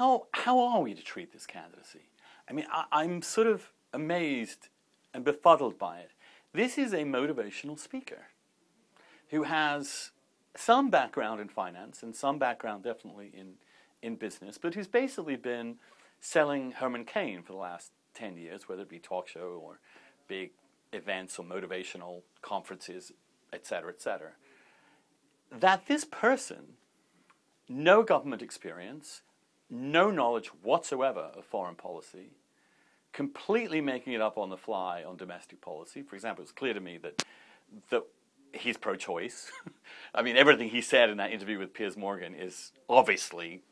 how are we to treat this candidacy? I mean, I'm sort of amazed and befuddled by it. This is a motivational speaker who has some background in finance and some background definitely in business, but who's basically been selling Herman Cain for the last 10 years, whether it be talk show or big events or motivational conferences, et cetera, et cetera. That this person, no government experience, no knowledge whatsoever of foreign policy, completely making it up on the fly on domestic policy. For example, it's clear to me that he's pro-choice. I mean, everything he said in that interview with Piers Morgan is obviously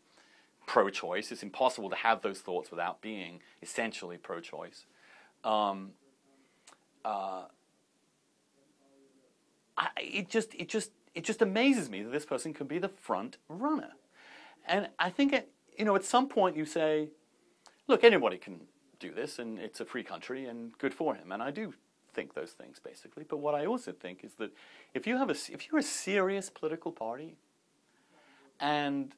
pro-choice. It's impossible to have those thoughts without being essentially pro-choice. It just amazes me that this person can be the front runner. And I think at some point you say, look, anybody can do this, and it's a free country, and good for him. And I do think those things basically. But what I also think is that if you're a serious political party, and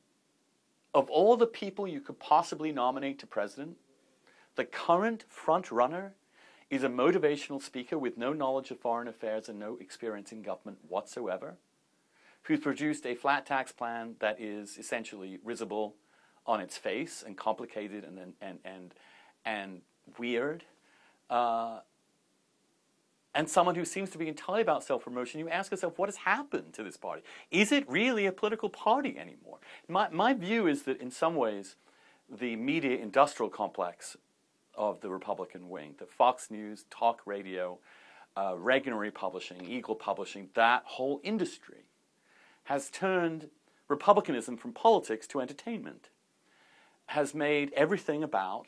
of all the people you could possibly nominate to president, the current front runner is a motivational speaker with no knowledge of foreign affairs and no experience in government whatsoever, who's produced a flat tax plan that is essentially risible on its face and complicated and weird, and someone who seems to be entirely about self-promotion. You ask yourself, what has happened to this party? Is it really a political party anymore? My view is that in some ways the media industrial complex of the Republican wing, the Fox News, talk radio, Regnery Publishing, Eagle Publishing, that whole industry has turned republicanism from politics to entertainment, has made everything about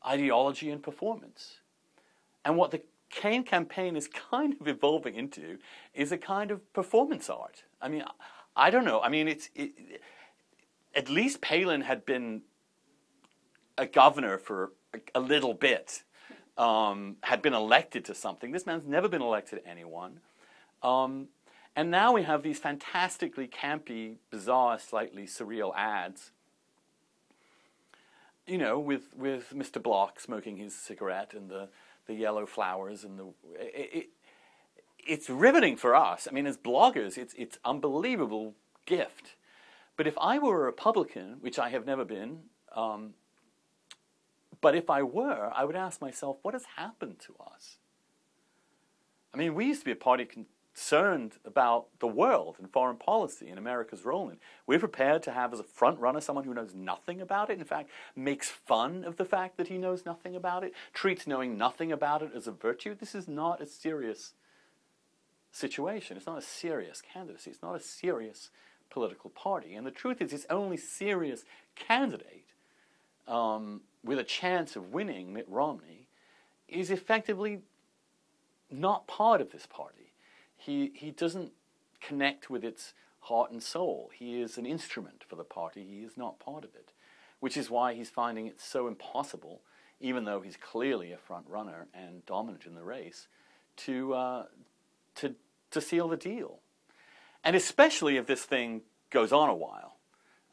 ideology and performance. And what the Cain campaign is kind of evolving into is a kind of performance art. I mean, I don't know. I mean, at least Palin had been a governor for a little bit, had been elected to something. This man's never been elected to anyone. And now we have these fantastically campy, bizarre, slightly surreal ads, you know, with Mr. Block smoking his cigarette and the yellow flowers and it's riveting for us. I mean, as bloggers, it's unbelievable gift. But if I were a Republican, which I have never been, but if I were, I would ask myself, what has happened to us? I mean, we used to be a party concerned about the world and foreign policy and America's role in it. We're prepared to have as a front runner someone who knows nothing about it, in fact, makes fun of the fact that he knows nothing about it, treats knowing nothing about it as a virtue. This is not a serious situation. It's not a serious candidacy. It's not a serious political party. And the truth is, its only serious candidate with a chance of winning, Mitt Romney, is effectively not part of this party. He doesn't connect with its heart and soul. He is an instrument for the party. He is not part of it, which is why he's finding it so impossible, even though he's clearly a front runner and dominant in the race, to seal the deal. And especially if this thing goes on a while.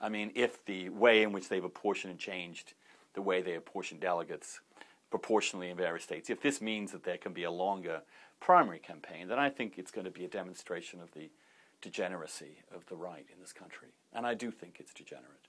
I mean, if the way in which they've apportioned and changed the way they apportion delegates proportionally in various states, if this means that there can be a longer primary campaign, then I think it's going to be a demonstration of the degeneracy of the right in this country. And I do think it's degenerate.